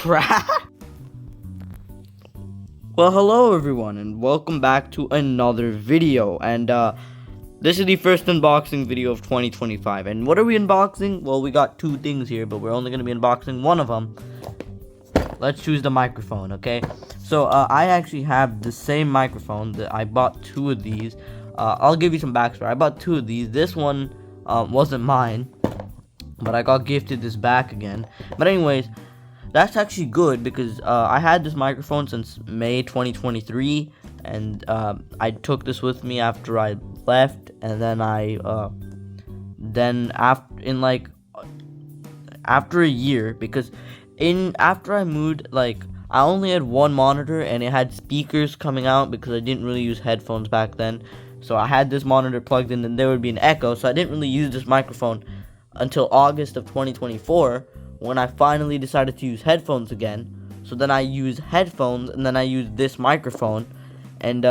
crap. Well, hello everyone, and welcome back to another video. And this is the first unboxing video of 2025. And what are we unboxing? Well, we got two things here, but we're only going to be unboxing one of them. Let's choose the microphone, okay? So I actually have the same microphone. That I bought two of these. I'll give you some backstory. I bought two of these. This one wasn't mine, but I got gifted this back again. But anyways, that's actually good because I had this microphone since May 2023, and I took this with me after I left, and then after a year, because after I moved, like, I only had one monitor and it had speakers coming out because I didn't really use headphones back then. So I had this monitor plugged in and there would be an echo, so I didn't really use this microphone until August of 2024 when I finally decided to use headphones again. So then I used headphones and then I used this microphone, and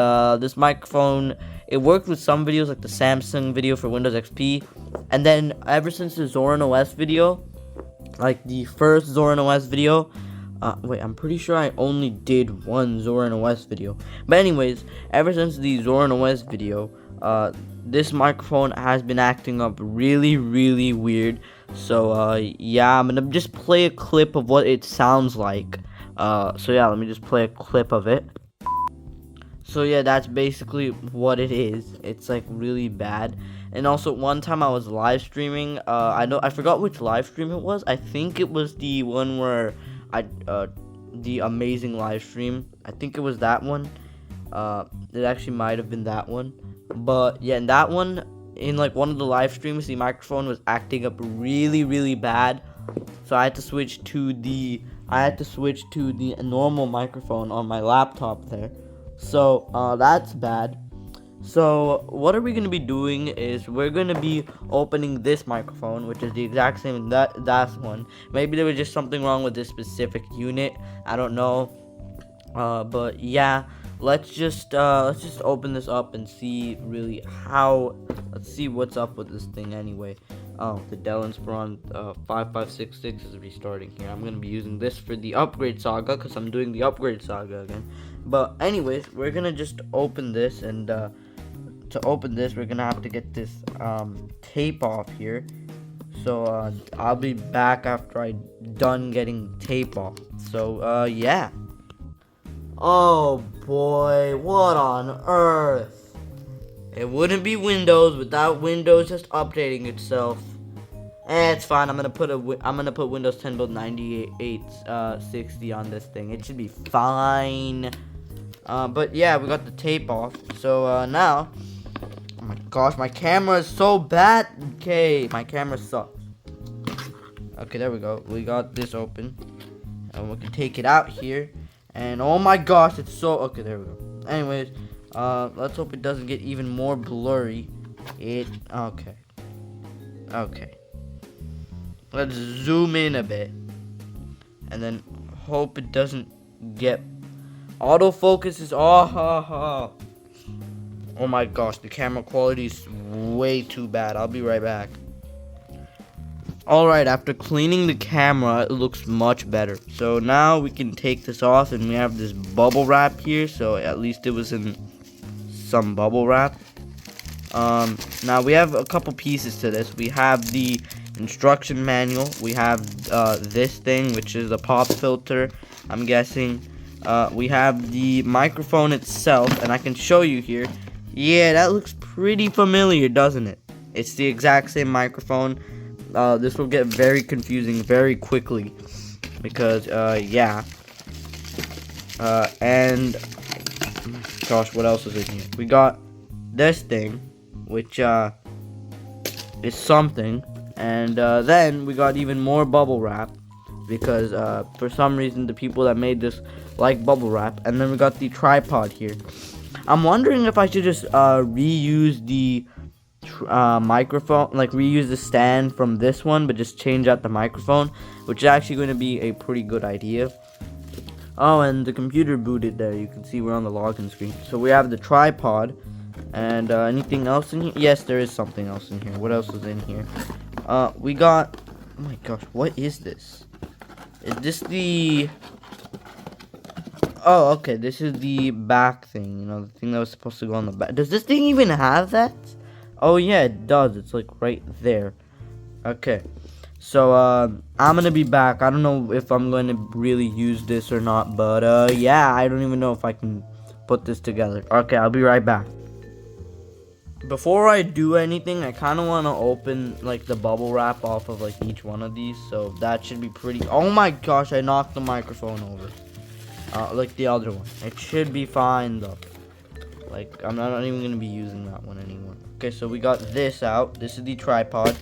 this microphone, it worked with some videos like the Samsung video for Windows XP, and then ever since the Zorin OS video, like the first Zorin OS video, wait, I'm pretty sure I only did one Zorin OS video, but anyways, ever since the Zorin OS video, this microphone has been acting up really weird. So yeah, I'm gonna just play a clip of what it sounds like. So yeah, let me just play a clip of it. So yeah, that's basically what it is. It's like really bad. And also, one time I was live streaming. I forgot which live stream it was. I think it was the one where the amazing live stream. I think it was that one. It actually might have been that one. But yeah, in that one, in like one of the live streams, the microphone was acting up really bad. So I had to switch to the normal microphone on my laptop there. So that's bad. So what are we going to be doing is we're going to be opening this microphone, which is the exact same that one. Maybe there was just something wrong with this specific unit. I don't know. But yeah, let's just open this up and see really let's see what's up with this thing anyway. Oh, the Dell Inspiron 5566 is restarting here. I'm going to be using this for the upgrade saga because I'm doing the upgrade saga again. But anyways, we're going to just open this, and to open this, we're going to have to get this tape off here. So I'll be back after I'm done getting tape off. So yeah. Oh boy, what on earth? It wouldn't be Windows without Windows just updating itself. It's fine. I'm gonna put Windows 10 build 9860 on this thing. It should be fine. But yeah, we got the tape off. So now, oh my gosh, my camera is so bad. Okay, my camera sucks. Okay, there we go. We got this open, and we can take it out here. And oh my gosh, it's so okay. There we go. Anyways, let's hope it doesn't get even more blurry. Okay. Let's zoom in a bit, and then hope it doesn't get autofocus is oh my gosh, the camera quality is way too bad. I'll be right back. Alright, after cleaning the camera, it looks much better. So now we can take this off, and we have this bubble wrap here. So at least it was in some bubble wrap. Now we have a couple pieces to this. We have the instruction manual. We have this thing, which is a pop filter, I'm guessing. We have the microphone itself, and I can show you here. Yeah, that looks pretty familiar, doesn't it? It's the exact same microphone. This will get very confusing very quickly because, yeah. And, gosh, what else is in here? We got this thing, which, is something. And, then we got even more bubble wrap because, for some reason, the people that made this like bubble wrap. And then we got the tripod here. I'm wondering if I should just, reuse the microphone, like reuse the stand from this one, but just change out the microphone, which is actually going to be a pretty good idea. Oh, and the computer booted there. You can see we're on the login screen. So we have the tripod, and anything else in here? Yes, there is something else in here. What else is in here? We got, oh my gosh, what is this? Is this the... Oh, okay, this is the back thing, you know, the thing that was supposed to go on the back. Does this thing even have that? Oh, yeah, it does. It's, like, right there. Okay. So, I'm gonna be back. I don't know if I'm going to really use this or not, but, yeah, I don't even know if I can put this together. Okay, I'll be right back. Before I do anything, I kind of want to open, like, the bubble wrap off of, like, each one of these. So, that should be pretty... Oh, my gosh, I knocked the microphone over. Like the other one. It should be fine though. Like, I'm not even gonna be using that one anymore. Okay, so we got this out. This is the tripod.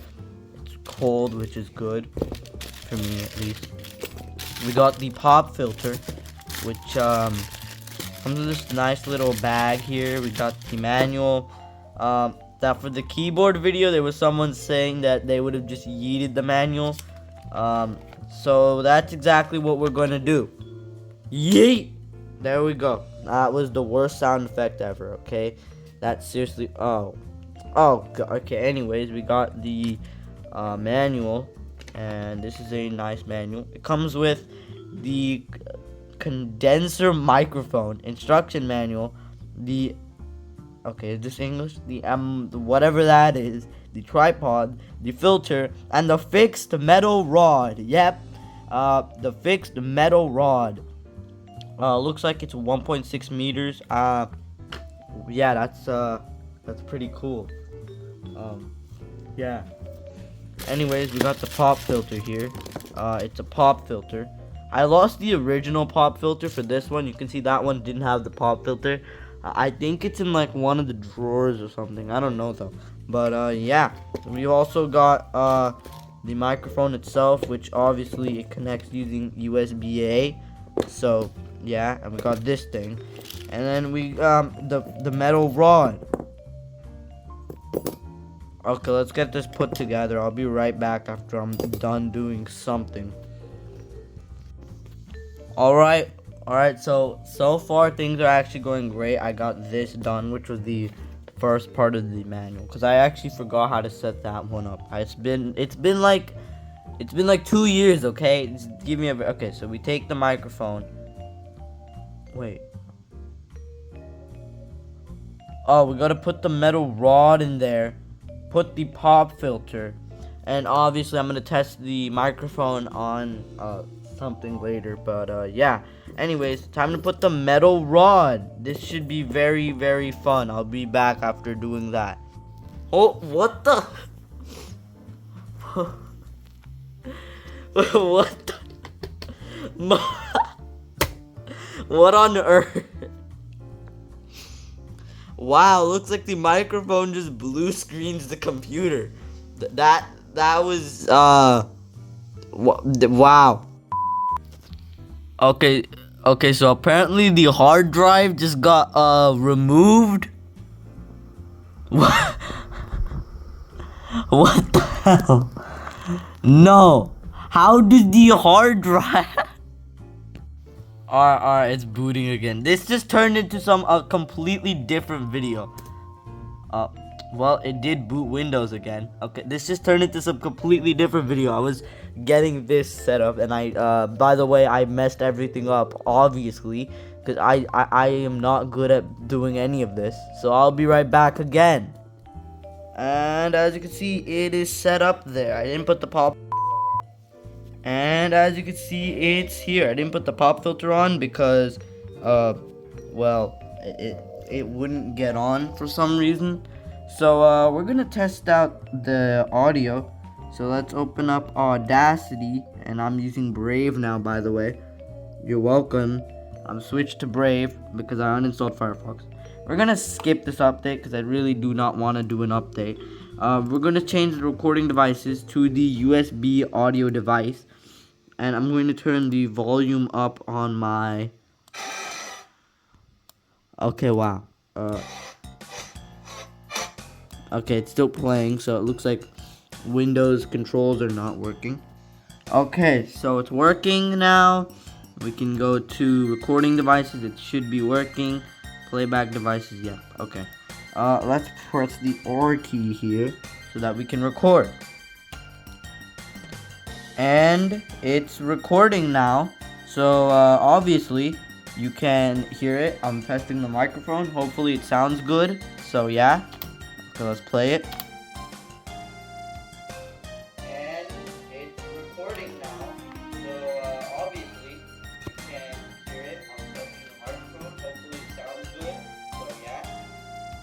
It's cold, which is good. For me, at least. We got the pop filter, which, comes with this nice little bag here. We got the manual. That for the keyboard video, there was someone saying that they would have just yeeted the manual. So that's exactly what we're gonna do. Yeet! There we go. That was the worst sound effect ever, okay? That's seriously... Oh, God. Okay, anyways, we got the manual. And this is a nice manual. It comes with the condenser microphone, instruction manual, the... Okay, is this English? The whatever that is. The tripod, the filter, and the fixed metal rod. Yep. The fixed metal rod. Looks like it's 1.6 meters. Yeah, that's pretty cool. Yeah. Anyways, we got the pop filter here. It's a pop filter. I lost the original pop filter for this one. You can see that one didn't have the pop filter. I think it's in like one of the drawers or something. I don't know though. But yeah. We also got the microphone itself, which obviously it connects using USB-A. So yeah, and we got this thing, and then we the metal rod. Okay, let's get this put together. I'll be right back after I'm done doing something. Alright, so far things are actually going great. I got this done, which was the first part of the manual, because I actually forgot how to set that one up. It's been like 2 years, okay? Just give me a... Okay, so we take the microphone. Wait. Oh, we gotta put the metal rod in there. Put the pop filter. And obviously, I'm gonna test the microphone on something later. But yeah. Anyways, time to put the metal rod. This should be very, very fun. I'll be back after doing that. Oh, what the... What the... What on earth? Wow, looks like the microphone just blue screens the computer. That was wow. Okay, so apparently the hard drive just got removed. What? What the hell? No. How did the hard drive... Alright, it's booting again. This just turned into some completely different video. Well, it did boot Windows again. Okay, this just turned into some completely different video. I was getting this set up, and by the way, I messed everything up, obviously, because I am not good at doing any of this. So I'll be right back again. And as you can see, it is set up there. I didn't put the pop... And as you can see, it's here. I didn't put the pop filter on because, well, it wouldn't get on for some reason. So, we're gonna test out the audio. So let's open up Audacity, and I'm using Brave now, by the way. You're welcome. I'm switched to Brave because I uninstalled Firefox. We're gonna skip this update because I really do not want to do an update. We're gonna change the recording devices to the USB audio device. And I'm going to turn the volume up on my... Okay, wow. Okay, it's still playing, so it looks like Windows controls are not working. Okay, so it's working now. We can go to recording devices. It should be working. Playback devices, yeah. Okay. Let's press the R key here so that we can record. And it's recording now. So obviously you can hear it. I'm testing the microphone. Hopefully it sounds good. So yeah. Okay, let's play it. And it's recording now. So obviously you can hear it. I'm testing the microphone. Hopefully it sounds good. So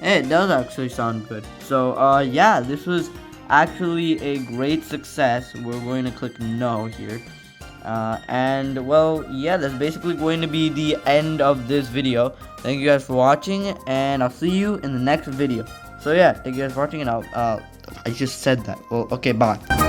yeah. It does actually sound good. So yeah, this was actually a great success. We're going to click no here. And well, yeah, that's basically going to be the end of this video. Thank you guys for watching, and I'll see you in the next video. So yeah, thank you guys for watching, and I just said that. Well, okay, bye.